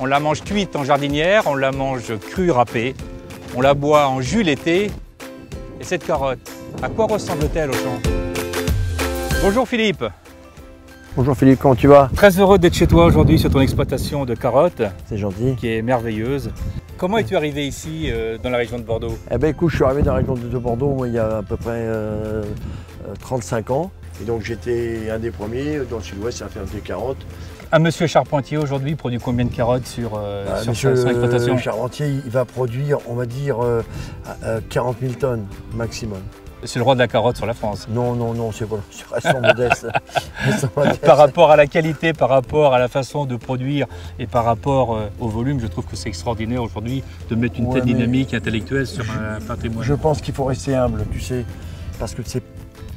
On la mange cuite en jardinière, on la mange crue râpée, on la boit en jus l'été. Et cette carotte, à quoi ressemble-t-elle au champ? Bonjour Philippe. Bonjour Philippe, comment tu vas? Très heureux d'être chez toi aujourd'hui sur ton exploitation de carottes. C'est gentil. Qui est merveilleuse. Comment es-tu arrivé ici dans la région de Bordeaux? Eh ben écoute, je suis arrivé dans la région de Bordeaux moi, il y a à peu près 35 ans. Et donc j'étais un des premiers dans le sud-ouest à faire des carottes. Un monsieur Charpentier aujourd'hui produit combien de carottes sur son exploitation? Monsieur Charpentier, il va produire, on va dire, 40 000 tonnes maximum. C'est le roi de la carotte sur la France. Non, non, non, c'est voilà, restons modeste. Par rapport à la qualité, par rapport à la façon de produire et par rapport au volume, je trouve que c'est extraordinaire aujourd'hui de mettre une telle dynamique intellectuelle sur un patrimoine. Je pense qu'il faut rester humble, tu sais, parce que c'est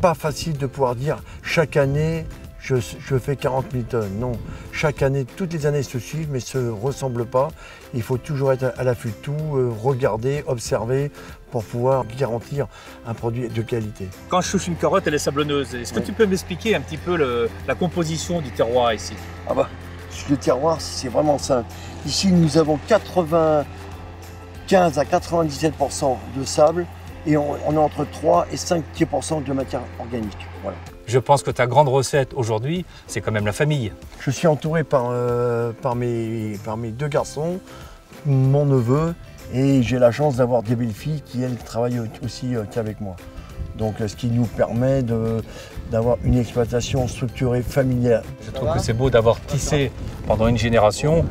pas facile de pouvoir dire chaque année je fais 40 000 tonnes. Non, chaque année, toutes les années se suivent mais ne se ressemblent pas. Il faut toujours être à l'affût de tout, regarder, observer pour pouvoir garantir un produit de qualité. Quand je touche une carotte, elle est sablonneuse. Est-ce que tu peux m'expliquer un petit peu la composition du terroir ici? Ah bah, le terroir, c'est vraiment simple. Ici, nous avons 95 à 97% de sable et on a entre 3 et 5% de matière organique. Voilà. Je pense que ta grande recette aujourd'hui, c'est quand même la famille. Je suis entouré par mes deux garçons, mon neveu, et j'ai la chance d'avoir des belles filles qui, elles, travaillent aussi qu'avec moi. Donc, ce qui nous permet d'avoir une exploitation structurée familiale. Je trouve que c'est beau d'avoir tissé pendant une génération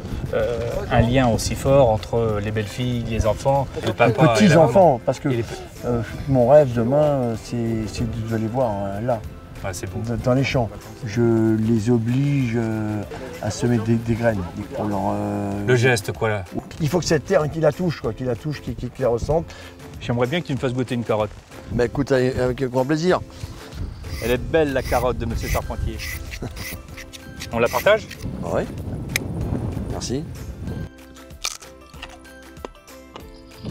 un lien aussi fort entre les belles filles, les enfants, le papa les petits-enfants, parce que les... mon rêve demain, c'est de les voir là. Ouais, c'est beau. Dans les champs. Je les oblige à semer des graines. Pour leur, le geste, quoi, là. Il faut que cette terre, qu'il la touche, qu'il la ressente. J'aimerais bien que tu me fasses goûter une carotte. Bah écoute, avec grand plaisir. Elle est belle, la carotte de Monsieur Charpentier. On la partage? Oui. Merci.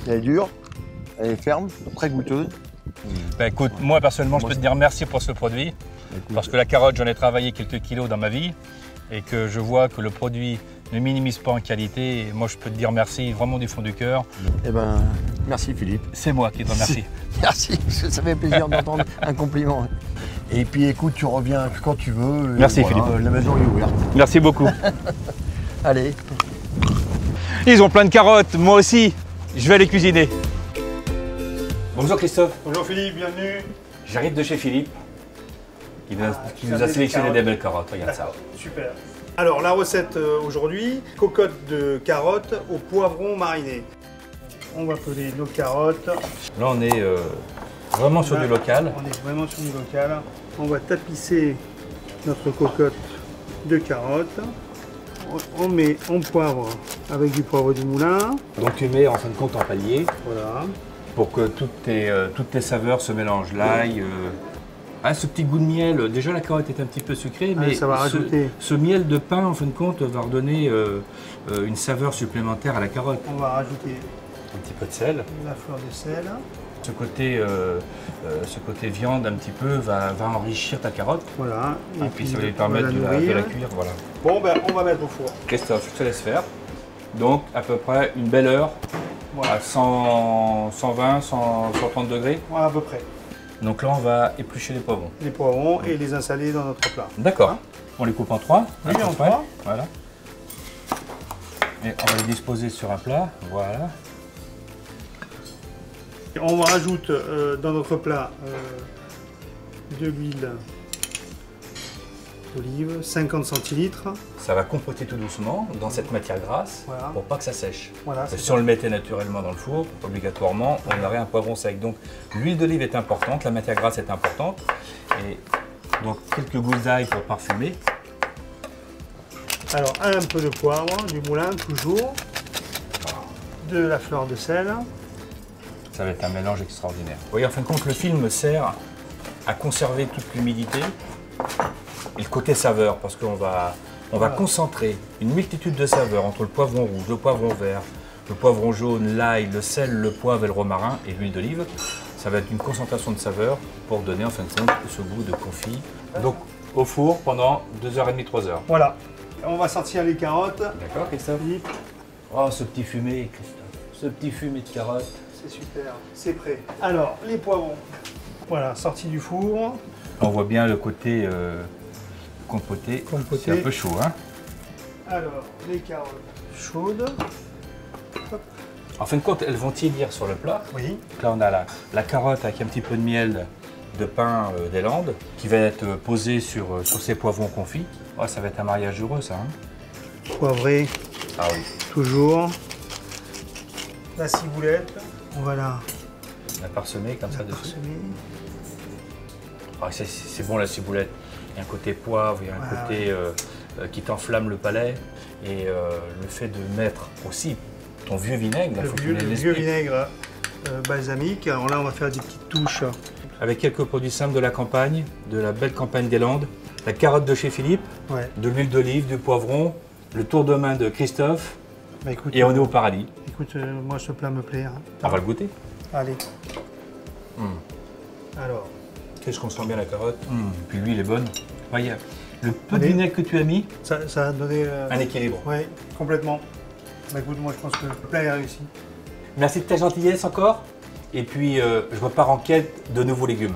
Elle est dure, elle est ferme, très goûteuse. Ben écoute, moi personnellement, je peux te dire merci pour ce produit, parce que la carotte, j'en ai travaillé quelques kilos dans ma vie, et que je vois que le produit ne minimise pas en qualité. Et moi, je peux te dire merci vraiment du fond du cœur. Eh ben, merci Philippe. C'est moi qui te remercie. Merci, parce que ça fait plaisir d'entendre un compliment. Et puis écoute, tu reviens quand tu veux. Merci Philippe. La maison est ouverte. Merci beaucoup. Allez. Ils ont plein de carottes, moi aussi. Je vais les cuisiner. Bonjour Christophe. Bonjour Philippe, bienvenue. J'arrive de chez Philippe, qui nous a sélectionné des belles carottes. Regarde ça. Super. Alors la recette aujourd'hui, cocotte de carottes au poivron mariné. On va peler nos carottes. Là on est vraiment sur du local. On est vraiment sur du local. On va tapisser notre cocotte de carottes. On poivre avec du poivre du moulin. Donc tu mets en fin de compte en palier. Voilà. Pour que toutes tes saveurs se mélangent. L'ail, ce petit goût de miel. Déjà la carotte est un petit peu sucrée, mais ça va rajouter. Ce miel de pain en fin de compte va redonner une saveur supplémentaire à la carotte. On va rajouter un petit peu de sel. La fleur de sel. Ce côté viande un petit peu va enrichir ta carotte. Voilà. Et puis ça va lui permettre de la cuire. Voilà. Bon, ben on va mettre au four. Christophe, je te laisse faire. Donc à peu près une belle heure. Voilà. À 120, 130 degrés. Voilà, à peu près. Donc là, on va éplucher les poivrons. Les poivrons et les installer dans notre plat. D'accord. Hein? On les coupe en trois. Oui, en trois. Voilà. Et on va les disposer sur un plat. Voilà. On rajoute dans notre plat de l'huile d'olive, 50 centilitres. Ça va compoter tout doucement dans cette matière grasse pour pas que ça sèche. Voilà, si on le mettait naturellement dans le four, obligatoirement, on aurait un poivron sec. Donc l'huile d'olive est importante, la matière grasse est importante. Et donc quelques gousses d'ail pour parfumer. Alors un peu de poivre, du moulin toujours, de la fleur de sel. Ça va être un mélange extraordinaire. Vous voyez, en fin de compte, le film sert à conserver toute l'humidité et le côté saveur, parce qu'on va concentrer une multitude de saveurs entre le poivron rouge, le poivron vert, le poivron jaune, l'ail, le sel, le poivre et le romarin et l'huile d'olive. Ça va être une concentration de saveurs pour donner en fin de compte ce goût de confit. Donc au four pendant 2h30, 3h. Voilà. On va sortir les carottes. D'accord, Christophe? Oh, ce petit fumé, Christophe. Ce petit fumé de carottes. C'est super, c'est prêt. Alors, les poivrons. Voilà, sortis du four. On voit bien le côté compoté. Compoté. C'est un peu chaud, hein. Alors, les carottes chaudes. Hop. En fin de compte, elles vont tiédir sur le plat. Oui. Donc là, on a la carotte avec un petit peu de miel de pain des Landes qui va être posée sur ces poivrons confits. Oh, ça va être un mariage heureux, ça. Hein. Poivré, Ah oui. toujours. La ciboulette, on va la La parsemer comme ça dessus. parsemer. Ah, c'est bon la ciboulette. Il y a un côté poivre, il y a un côté qui t'enflamme le palais. Et le fait de mettre aussi ton vieux vinaigre, là, faut que tu Le l'aies vieux l'esprit. vinaigre balsamique. Alors là, on va faire des petites touches. Avec quelques produits simples de la campagne, de la belle campagne des Landes, la carotte de chez Philippe, Ouais. de l'huile d'olive, du poivron, le tour de main de Christophe, Bah, écoute, et on est au paradis. écoute, moi ce plat me plaît. Hein. On va le goûter. Allez. Alors, Qu'est-ce qu'on sent bien la carotte. Puis l'huile est bonne. Voyez, le peu de Allez. vinaigre que tu as mis, ça a donné. un équilibre. Oui, complètement. Bah, écoute, moi je pense que le plat est réussi. Merci de ta gentillesse encore. Et puis, je repars en quête de nouveaux légumes.